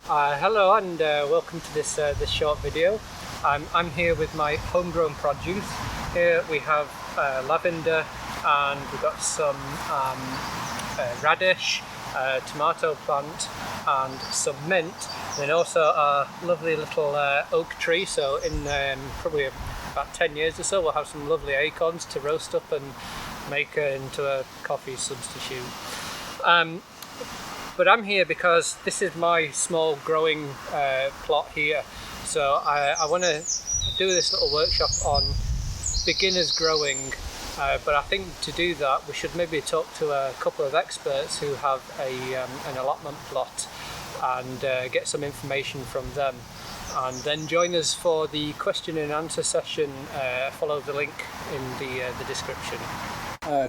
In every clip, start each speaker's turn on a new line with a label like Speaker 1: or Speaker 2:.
Speaker 1: Hello and welcome to this short video. I'm here with my homegrown produce. Here we have lavender, and we've got some radish, tomato plant and some mint, and then also a lovely little oak tree. So in probably about 10 years or so we'll have some lovely acorns to roast up and make into a coffee substitute. But I'm here because this is my small growing plot here. So I want to do this little workshop on beginners growing, but I think to do that we should maybe talk to a couple of experts who have an allotment plot and get some information from them, and then join us for the question and answer session. Follow the link in the description.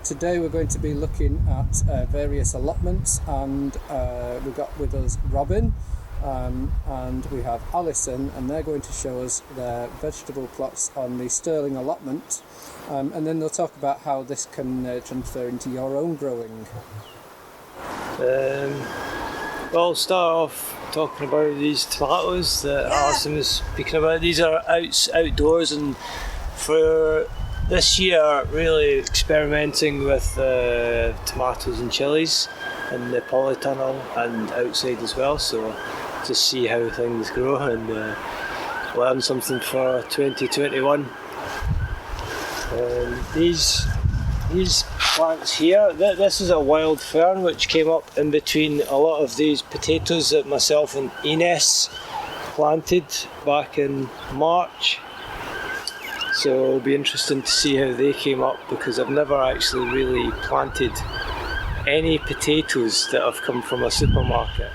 Speaker 1: Today we're going to be looking at various allotments, and we've got with us Robin and we have Alison, and they're going to show us their vegetable plots on the Sterling allotment, and then they'll talk about how this can transfer into your own growing.
Speaker 2: Well, I'll start off talking about these tomatoes that Alison was speaking about. These are outdoors, and for this year really experimenting with tomatoes and chilies in the polytunnel and outside as well, so to see how things grow and learn something for 2021. These plants here, this is a wild fern which came up in between a lot of these potatoes that myself and Ines planted back in March. So it'll be interesting to see how they came up, because I've never actually really planted any potatoes that have come from a supermarket.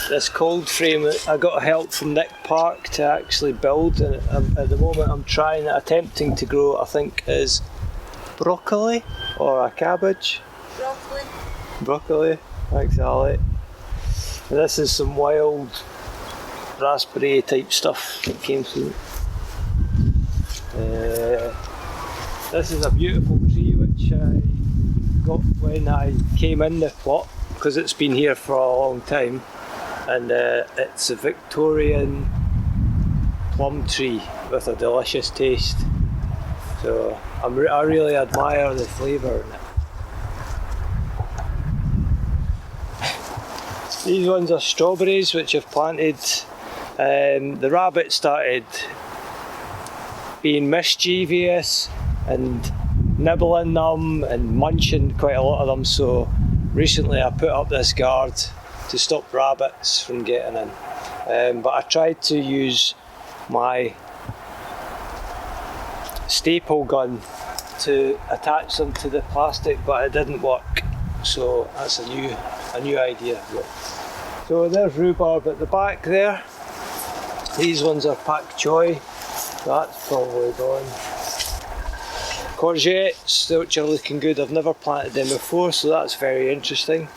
Speaker 2: This cold frame I got help from Nick Park to actually build, and at the moment I'm attempting to grow, I think is broccoli or a cabbage. Broccoli, thanks Ali. And this is some wild raspberry type stuff that came through. This is a beautiful tree which I got when I came in the plot, because it's been here for a long time, and it's a Victorian plum tree with a delicious taste. So I really admire the flavour in it. These ones are strawberries which I've planted. The rabbit started being mischievous and nibbling them and munching quite a lot of them, so recently I put up this guard to stop rabbits from getting in, but I tried to use my staple gun to attach them to the plastic, but it didn't work, so that's a new idea. So there's rhubarb at the back there. These ones are pak choy. That's probably gone. Courgettes, which are looking good. I've never planted them before, so that's very interesting.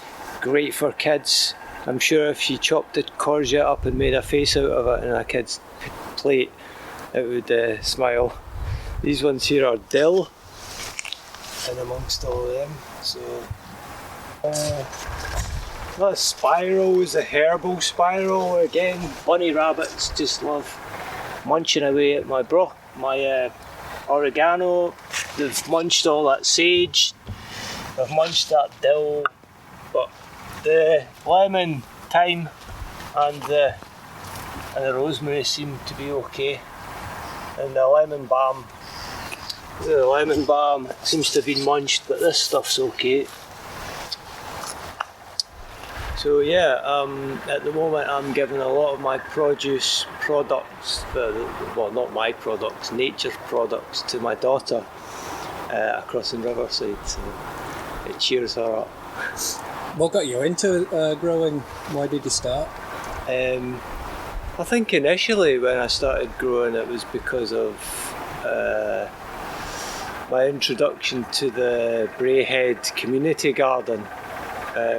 Speaker 2: Great for kids. I'm sure if you chopped a courgette up and made a face out of it in a kid's plate, it would smile. These ones here are dill, and amongst all of them. So that spiral is a herbal spiral. Again, bunny rabbits just love munching away at my oregano. They've munched all that sage, they've munched that dill, but the lemon, thyme and the rosemary seem to be okay, and the lemon balm seems to have been munched, but this stuff's okay. So yeah, at the moment I'm giving a lot of my produce products, well not my products, nature's products, to my daughter across in Riverside, so it cheers her up.
Speaker 1: What got you into growing? Why did you start?
Speaker 2: I think initially when I started growing it was because of my introduction to the Braehead community garden,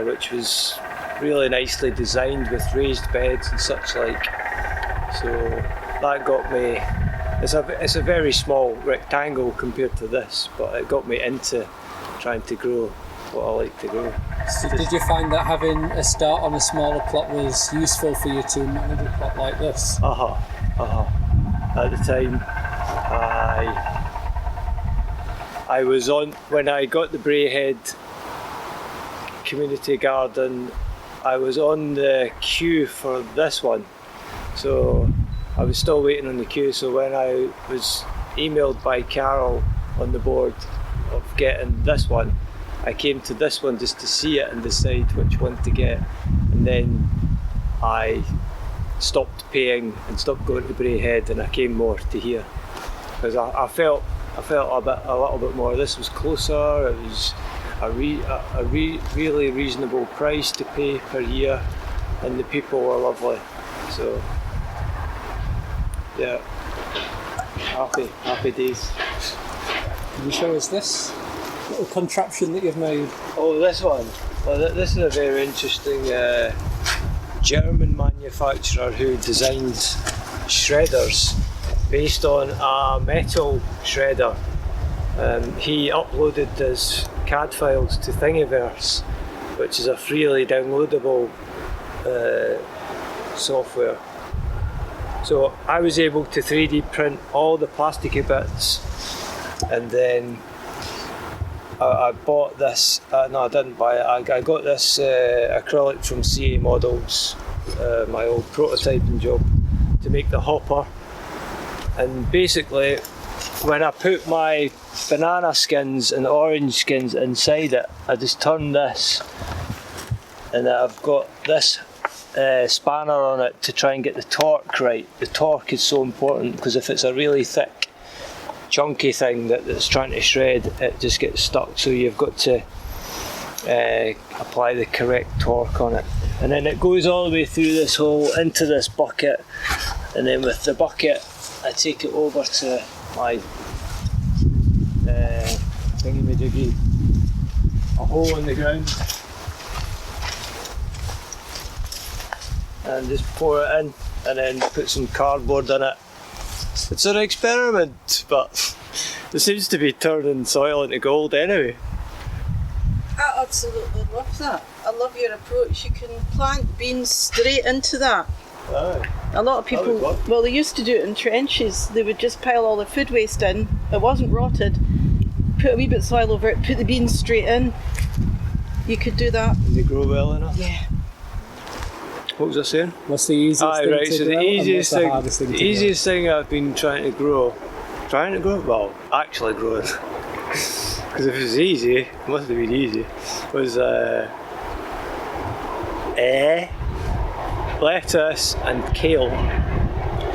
Speaker 2: which was really nicely designed with raised beds and such like. So that got me, it's a very small rectangle compared to this, but it got me into trying to grow what I like to grow.
Speaker 1: So did you find that having a start on a smaller plot was useful for you to manage a plot like this?
Speaker 2: At the time, I was on, when I got the Braehead community garden, I was on the queue for this one. So I was still waiting on the queue, so when I was emailed by Carol on the board of getting this one, I came to this one just to see it and decide which one to get, and then I stopped paying and stopped going to Braehead, and I came more to here because I felt a little bit more. This was closer. It was a really reasonable price to pay per year, and the people were lovely. So yeah, happy days.
Speaker 1: Can you show us this little contraption that you've made?
Speaker 2: Oh, this one. Well, this is a very interesting German manufacturer who designed shredders based on a metal shredder. He uploaded his CAD files to Thingiverse, which is a freely downloadable software. So I was able to 3D print all the plasticky bits, and then I bought this, no I didn't buy it, I got this acrylic from CA Models, my old prototyping job, to make the hopper. And basically when I put my banana skins and orange skins inside it, I just turn this, and I've got this spanner on it to try and get the torque right. The torque is so important because if it's a really thick chunky thing that's trying to shred, it just gets stuck, so you've got to apply the correct torque on it. And then it goes all the way through this hole into this bucket, and then with the bucket I take it over to my thingy-majiggy, a hole in the ground, and just pour it in, and then put some cardboard in it. It's an experiment, but it seems to be turning soil into gold anyway.
Speaker 3: I absolutely love that. I love your approach. You can plant beans straight into that.
Speaker 2: Aye.
Speaker 3: A lot of people, well, they used to do it in trenches. They would just pile all the food waste in. It wasn't rotted. Put a wee bit of soil over it, put the beans straight in. You could do that.
Speaker 2: And they grow well enough?
Speaker 3: Yeah.
Speaker 2: What was I saying?
Speaker 1: What's the easiest thing
Speaker 2: right,
Speaker 1: to
Speaker 2: so
Speaker 1: grow,
Speaker 2: the
Speaker 1: and
Speaker 2: easiest
Speaker 1: what's the
Speaker 2: thing,
Speaker 1: hardest thing to
Speaker 2: the easiest thing I've been trying to grow, well, actually growing, because if it was easy, it must have been easy, was lettuce and kale.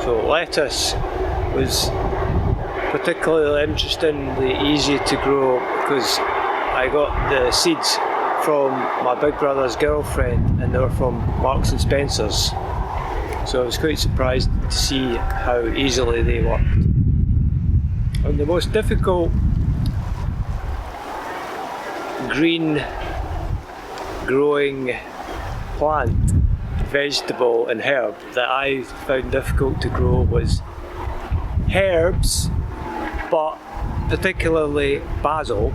Speaker 2: So lettuce was particularly interestingly easy to grow because I got the seeds from my big brother's girlfriend, and they were from Marks and Spencer's. So I was quite surprised to see how easily they worked. And the most difficult green growing plant, vegetable and herb that I found difficult to grow was herbs, but particularly basil,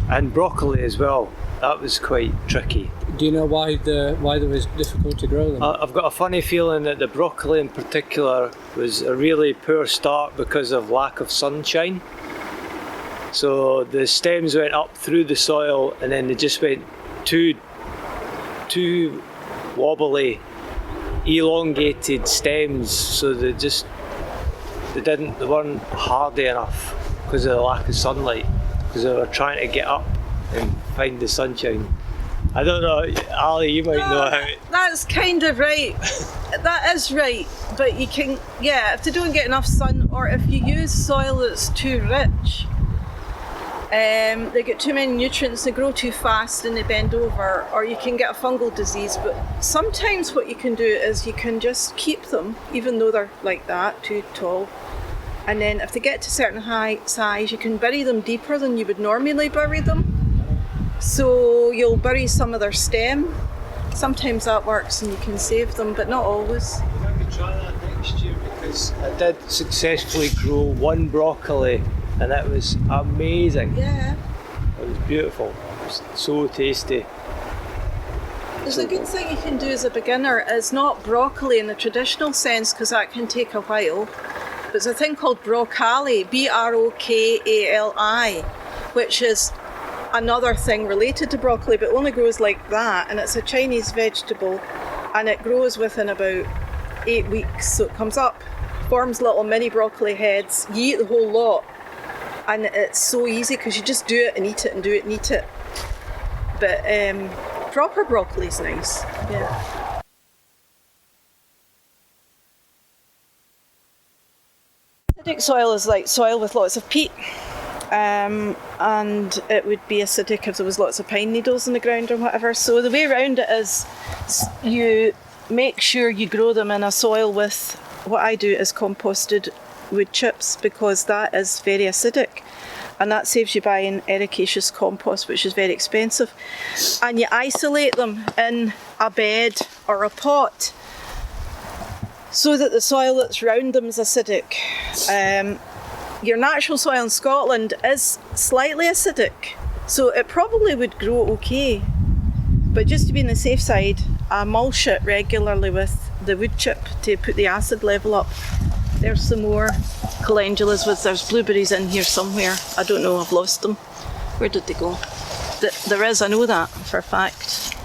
Speaker 2: and broccoli as well. That was quite tricky.
Speaker 1: Do you know why they was difficult to grow them?
Speaker 2: I've got a funny feeling that the broccoli in particular was a really poor start because of lack of sunshine. So the stems went up through the soil, and then they just went too wobbly, elongated stems, so they weren't hardy enough because of the lack of sunlight, because they were trying to get up and find the sunshine. I don't know, Ali, you might know how.
Speaker 3: That's kind of right. That is right. But you can, if they don't get enough sun, or if you use soil that's too rich, they get too many nutrients, they grow too fast and they bend over, or you can get a fungal disease. But sometimes what you can do is you can just keep them, even though they're like that, too tall. And then if they get to a certain high size, you can bury them deeper than you would normally bury them. So you'll bury some of their stem. Sometimes that works and you can save them, but not always.
Speaker 2: I could try that next year, because I did successfully grow one broccoli and it was amazing.
Speaker 3: Yeah.
Speaker 2: beautiful, so tasty.
Speaker 3: There's a good thing you can do as a beginner is not broccoli in the traditional sense, because that can take a while. But there's a thing called broccoli, B-R-O-K-A-L-I, which is another thing related to broccoli, but only grows like that, and it's a Chinese vegetable, and it grows within about 8 weeks. So it comes up, forms little mini broccoli heads, you eat the whole lot, and it's so easy because you just do it and eat it and do it and eat it. But proper broccoli is nice. Yeah. Acidic soil is like soil with lots of peat, and it would be acidic if there was lots of pine needles in the ground or whatever. So the way around it is you make sure you grow them in a soil with, what I do is composted wood chips, because that is very acidic. And that saves you buying ericaceous compost, which is very expensive. And you isolate them in a bed or a pot so that the soil that's round them is acidic. Your natural soil in Scotland is slightly acidic, so it probably would grow okay. But just to be on the safe side, I mulch it regularly with the wood chip to put the acid level up. There's some more calendulas there's blueberries in here somewhere. I don't know, I've lost them. Where did they go? There is, I know that for a fact.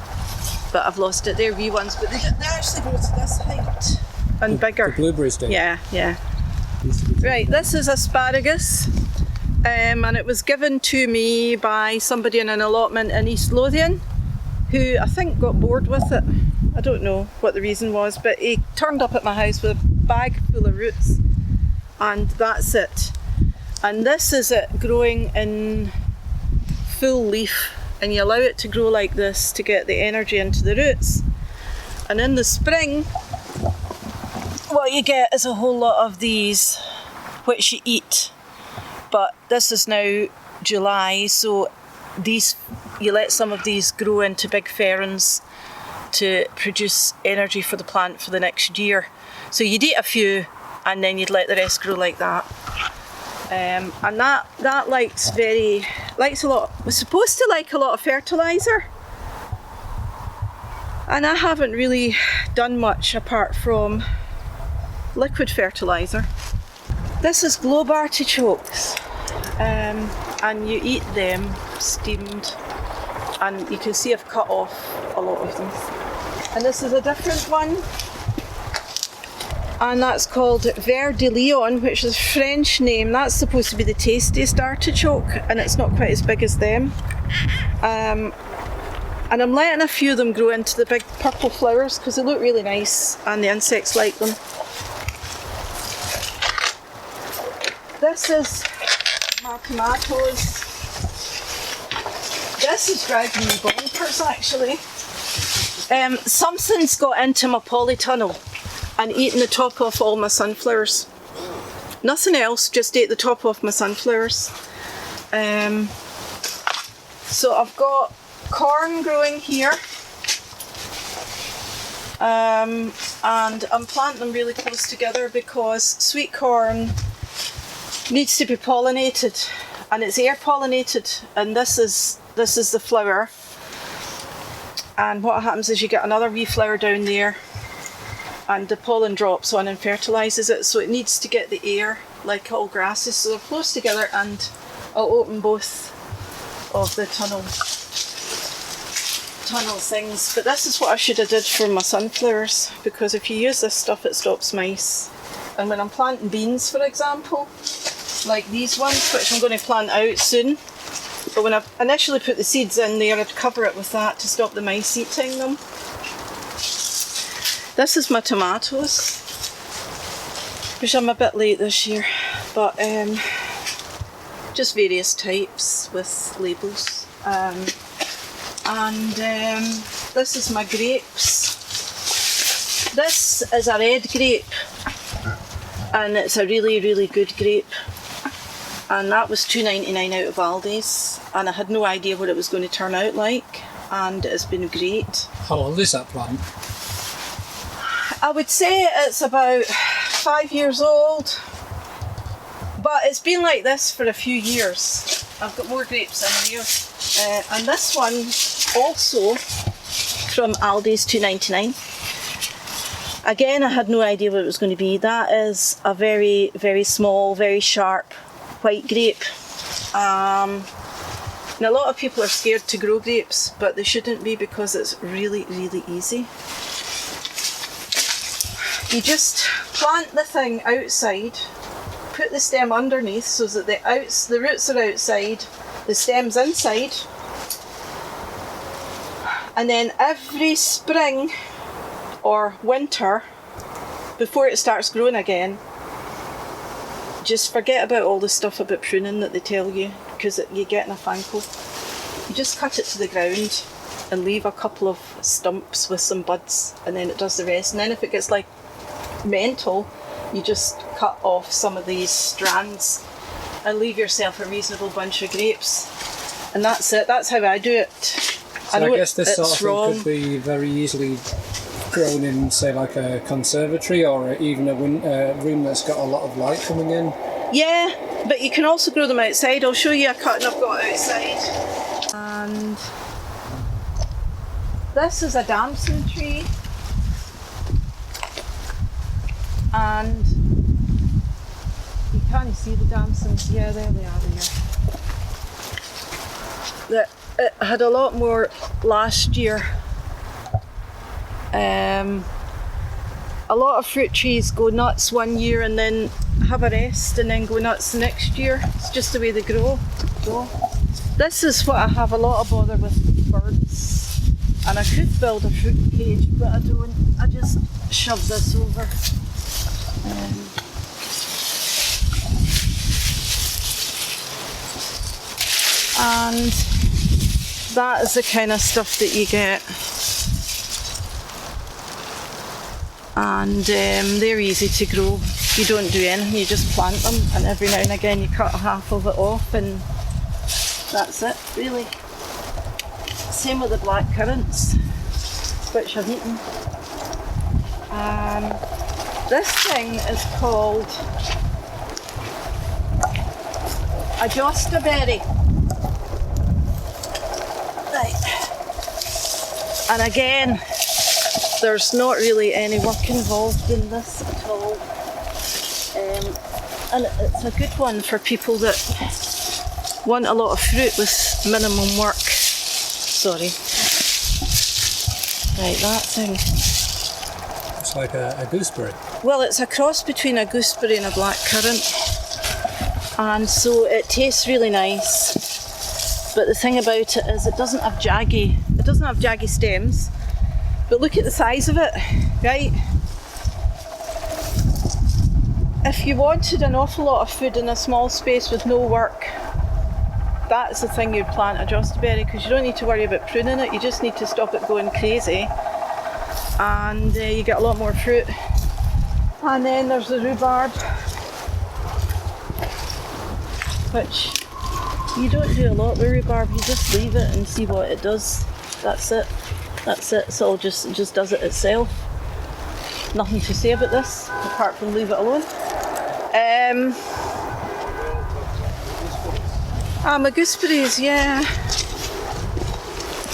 Speaker 3: But I've lost it. They're wee ones, but they actually grow to this height and bigger.
Speaker 1: The blueberries do?
Speaker 3: Yeah. Right, this is asparagus. And it was given to me by somebody in an allotment in East Lothian, who I think got bored with it. I don't know what the reason was, but he turned up at my house with a bag full of roots, and that's it. And this is it growing in full leaf, and you allow it to grow like this to get the energy into the roots. And in the spring, what you get is a whole lot of these, which you eat. But this is now July, so these, you let some of these grow into big ferns to produce energy for the plant for the next year. So you'd eat a few and then you'd let the rest grow like that. And that likes a lot. It was supposed to like a lot of fertiliser, and I haven't really done much apart from liquid fertiliser. This is globe artichokes, and you eat them steamed, and you can see I've cut off a lot of them. And this is a different one, and that's called Ver de Lion, which is a French name. That's supposed to be the tastiest artichoke, and it's not quite as big as them. And I'm letting a few of them grow into the big purple flowers because they look really nice and the insects like them. This is my tomatoes. This is driving me bonkers actually. Something's got into my polytunnel and eaten the top off all my sunflowers. Nothing else, just ate the top off my sunflowers. So I've got corn growing here, and I'm planting them really close together because sweet corn needs to be pollinated, and it's air pollinated, and this is the flower. And what happens is you get another wee flower down there, and the pollen drops on and fertilises it, so it needs to get the air like all grasses. So they're close together, and I'll open both of the tunnel things. But this is what I should have did for my sunflowers, because if you use this stuff it stops mice. And when I'm planting beans, for example, like these ones, which I'm going to plant out soon, but when I initially put the seeds in there, I'd cover it with that to stop the mice eating them. This is my tomatoes, which I'm a bit late this year, but just various types with labels. This is my grapes. This is a red grape, and it's a really, really good grape. And that was $2.99 out of Aldi's, and I had no idea what it was going to turn out like, and it's been great.
Speaker 1: How old is that plant?
Speaker 3: I would say it's about 5 years old, but it's been like this for a few years. I've got more grapes in here. And this one also from Aldi's, $2.99. Again, I had no idea what it was going to be. That is a very, very small, very sharp white grape. Now, a lot of people are scared to grow grapes, but they shouldn't be because it's really, really easy. You just plant the thing outside, put the stem underneath so that the roots are outside, the stem's inside, and then every spring or winter, before it starts growing again, just forget about all the stuff about pruning that they tell you, because you get in a fankle. You just cut it to the ground and leave a couple of stumps with some buds, and then it does the rest. And then if it gets like mental, you just cut off some of these strands and leave yourself a reasonable bunch of grapes. And that's it. That's how I do it.
Speaker 1: So I guess this sort of thing could be very easily grown in, say, like a conservatory or even a room that's got a lot of light coming in.
Speaker 3: Yeah, but you can also grow them outside. I'll show you a cutting I've got outside. And this is a damson tree. And you can't see the damsons. Yeah, there they are there. It had a lot more last year. A lot of fruit trees go nuts one year and then have a rest and then go nuts the next year. It's just the way they grow. This is what I have a lot of bother with birds. And I could build a fruit cage, but I don't. I just shove this over. And that is the kind of stuff that you get. And they're easy to grow. You don't do anything, you just plant them, and every now and again you cut half of it off, and that's it, really. Same with the black currants, which I've eaten. This thing is called a jostaberry. Right. And again, there's not really any work involved in this at all. And it's a good one for people that want a lot of fruit with minimum work. Sorry. Right, that thing.
Speaker 1: It's like a gooseberry.
Speaker 3: Well, it's a cross between a gooseberry and a black currant. And so it tastes really nice. But the thing about it is it doesn't have jaggy stems. But look at the size of it, right? If you wanted an awful lot of food in a small space with no work, that's the thing you'd plant, a jostaberry, because you don't need to worry about pruning it, you just need to stop it going crazy, and you get a lot more fruit. And then there's the rhubarb, which you don't do a lot with rhubarb, you just leave it and see what it does. That's it. It's all just does it itself. Nothing to say about this, apart from leave it alone. My gooseberries, yeah.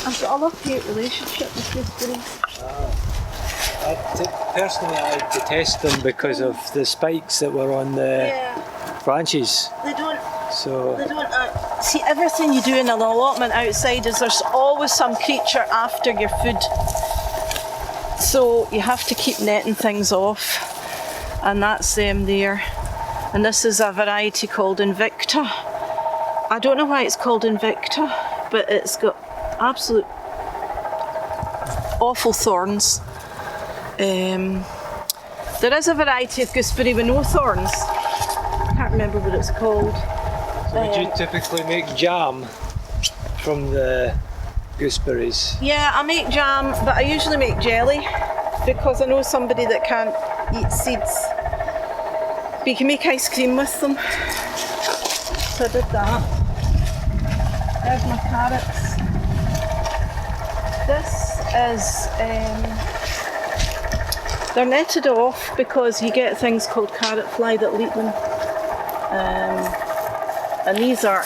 Speaker 3: I've got a love-hate relationship with gooseberries.
Speaker 2: Personally, I detest them because of the spikes that were on the branches.
Speaker 3: They don't.
Speaker 2: So
Speaker 3: See, everything you do in an allotment outside is there's always some creature after your food. So you have to keep netting things off, and that's them there. And this is a variety called Invicta. I don't know why it's called Invicta, but it's got absolute awful thorns. There is a variety of gooseberry with no thorns. I can't remember what it's called.
Speaker 2: would you typically make jam from the gooseberries?
Speaker 3: Yeah, I make jam, but I usually make jelly because I know somebody that can't eat seeds. But you can make ice cream with them. So I did that. There's my carrots. This is, they're netted off because you get things called carrot fly that eat them. And these are,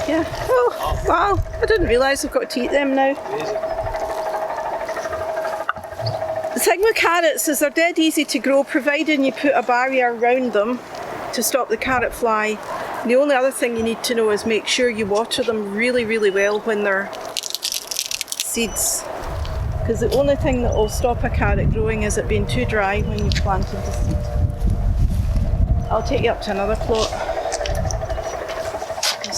Speaker 3: yeah. Oh. Wow, I didn't realise I've got to eat them now.
Speaker 2: Amazing.
Speaker 3: The thing with carrots is they're dead easy to grow, providing you put a barrier around them to stop the carrot fly. The only other thing you need to know is make sure you water them really, really well when they're seeds. Because the only thing that will stop a carrot growing is it being too dry when you've planted the seed. I'll take you up to another plot.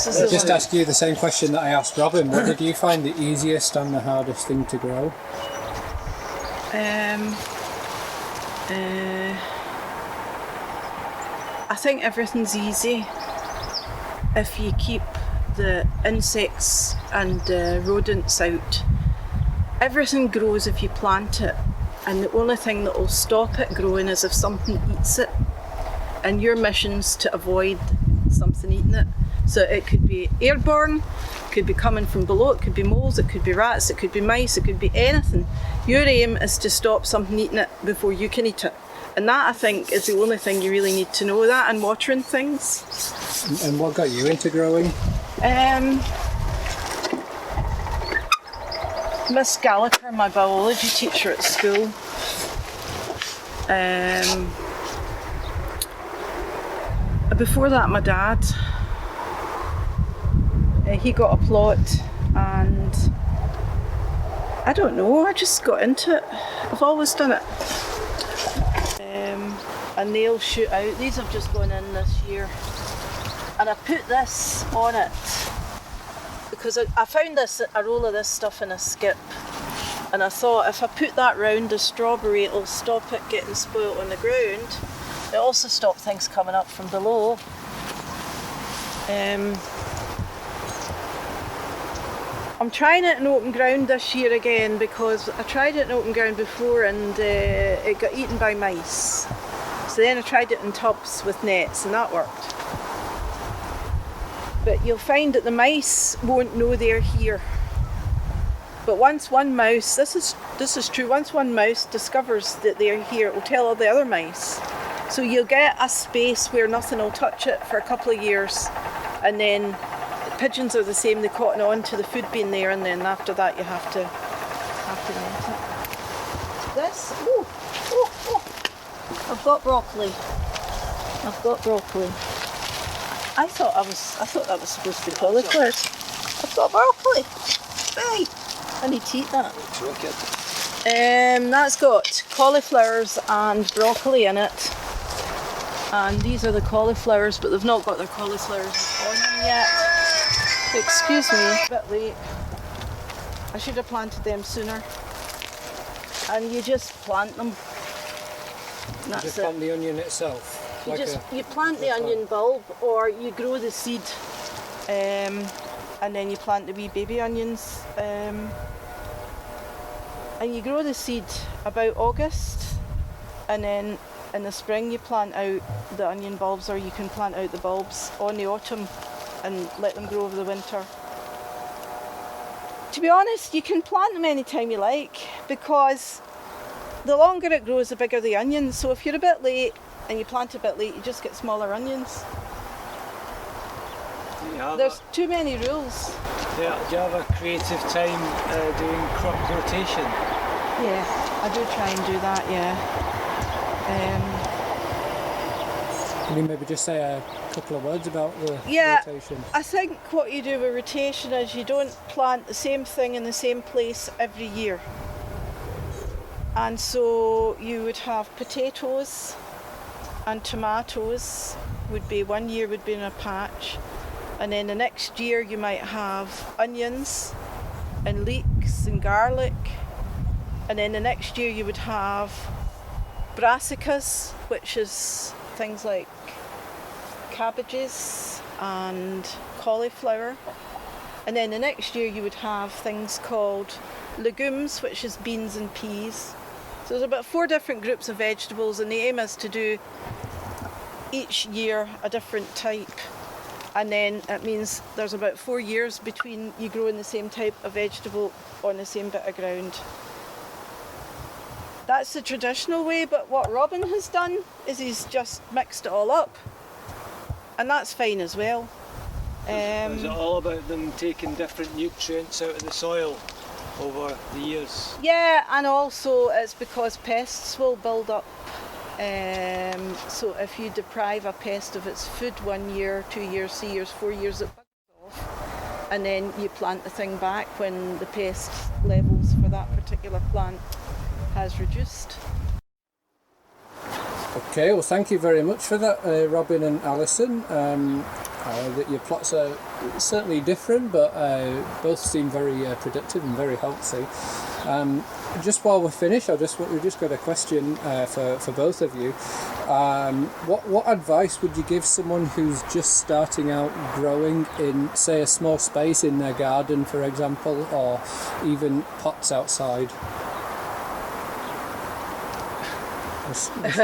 Speaker 1: I'll just ask you the same question that I asked Robin. What did you find the easiest and the hardest thing to grow?
Speaker 3: I think everything's easy if you keep the insects and rodents out. Everything grows if you plant it, and the only thing that will stop it growing is if something eats it. And your mission's to avoid something eating it. So it could be airborne, could be coming from below, it could be moles, it could be rats, it could be mice, it could be anything. Your aim is to stop something eating it before you can eat it. And that, I think, is the only thing you really need to know, that and watering things.
Speaker 1: And what got you into growing?
Speaker 3: Miss Gallagher, my biology teacher at school, before that my dad, he got a plot, and I don't know, I just got into it. I've always done it. And they'll shoot out. These have just gone in this year, and I put this on it because I found a roll of this stuff in a skip, and I thought if I put that round the strawberry, it'll stop it getting spoilt on the ground. It also stopped things coming up from below. I'm trying it in open ground this year again because I tried it in open ground before and it got eaten by mice. So then I tried it in tubs with nets and that worked. But you'll find that the mice won't know they're here. But once one mouse, this is true, once one mouse discovers that they're here, it will tell all the other mice. So you'll get a space where nothing will touch it for a couple of years, and then pigeons are the same, they cotton on to the food being there, and then after that you have to net it. This, I've got broccoli. I thought that was supposed to be cauliflowers. I've got broccoli. Hey, I need to eat that. That's got cauliflowers and broccoli in it. And these are the cauliflowers, but they've not got their cauliflowers on them yet. Excuse me, a bit late. I should have planted them sooner. And you just plant them. And that's
Speaker 1: Just
Speaker 3: it.
Speaker 1: plant the onion itself?
Speaker 3: You plant the onion bulb, or you grow the seed, and then you plant the wee baby onions. And you grow the seed about August, and then in the spring you plant out the onion bulbs, or you can plant out the bulbs on the autumn and let them grow over the winter. To be honest, you can plant them anytime you like, because the longer it grows, the bigger the onions. So if you're a bit late and you plant a bit late, you just get smaller onions. There's too many rules.
Speaker 2: Do you have a creative time doing crop rotation?
Speaker 3: Yeah, I do try and do that, yeah.
Speaker 1: Can you maybe just say a couple of words about the rotation?
Speaker 3: I think what you do with rotation is you don't plant the same thing in the same place every year. And so you would have potatoes and tomatoes, one year would be in a patch, and then the next year you might have onions and leeks and garlic, and then the next year you would have brassicas, which is things like cabbages and cauliflower, and then the next year you would have things called legumes, which is beans and peas. So there's about 4 different groups of vegetables, and the aim is to do each year a different type, and then it means there's about 4 years between you growing the same type of vegetable on the same bit of ground. That's the traditional way, but what Robin has done is he's just mixed it all up, and that's fine as well.
Speaker 2: Is it all about them taking different nutrients out of the soil over the years?
Speaker 3: Yeah, and also it's because pests will build up. So if you deprive a pest of its food 1 year, 2 years, 3 years, 4 years, it bugs off. And then you plant the thing back when the pest levels for that particular plant has reduced.
Speaker 1: Okay, well thank you very much for that, Robin and Alison. That your plots are certainly different, but both seem very productive and very healthy. Just while we're finished, we just got a question for both of you. What advice would you give someone who's just starting out growing in, say, a small space in their garden, for example, or even pots outside?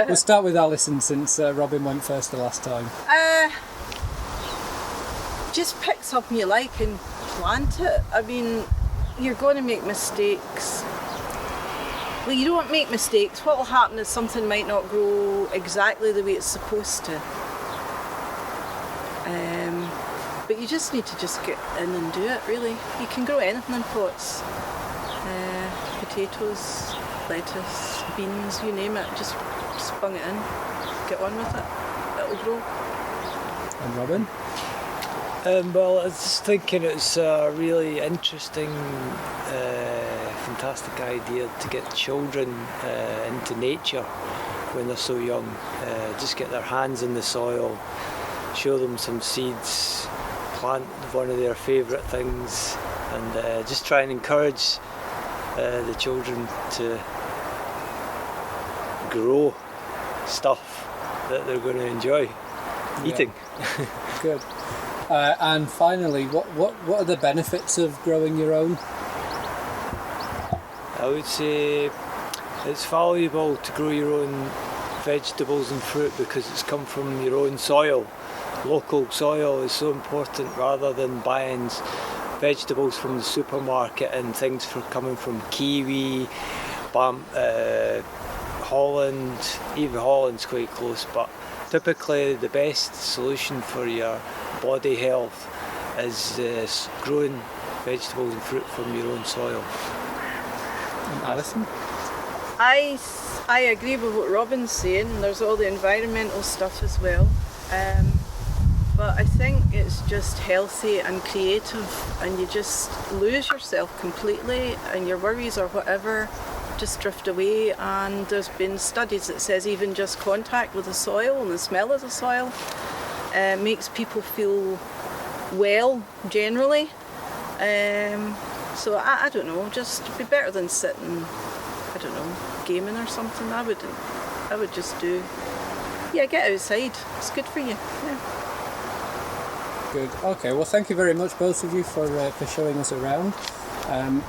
Speaker 1: We'll start with Alison, since Robin went first the last time.
Speaker 3: Just pick something you like and plant it. I mean, you're going to make mistakes. Well, you don't make mistakes. What will happen is something might not grow exactly the way it's supposed to. But you just need to just get in and do it, really. You can grow anything in pots. Potatoes, lettuce, beans, you name it. Just bung it in, get on with it. It'll grow.
Speaker 1: And Robin?
Speaker 2: Well, I was just thinking it's a really interesting, fantastic idea to get children into nature when they're so young. Just get their hands in the soil, show them some seeds, plant one of their favourite things, and just try and encourage the children to grow stuff that they're going to enjoy eating.
Speaker 1: Good. And finally, what are the benefits of growing your own?
Speaker 2: I would say it's valuable to grow your own vegetables and fruit because it's come from your own soil. Local soil is so important rather than buying vegetables from the supermarket and things coming from Kiwi, Holland. Even Holland's quite close, but typically the best solution for your body health is growing vegetables and fruit from your own soil.
Speaker 1: And Alison?
Speaker 3: I agree with what Robin's saying. There's all the environmental stuff as well. But I think it's just healthy and creative, and you just lose yourself completely, and your worries or whatever just drift away. And there's been studies that says even just contact with the soil and the smell of the soil makes people feel well generally. So I don't know, just be better than sitting, I don't know, gaming or something. I would just get outside. It's good for you. Yeah.
Speaker 1: Good. Okay, well thank you very much both of you for showing us around, and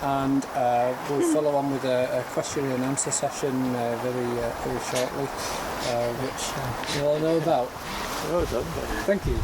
Speaker 1: we'll follow on with a question and answer session very shortly, which you'll all know about.
Speaker 2: Well done.
Speaker 1: Thank you.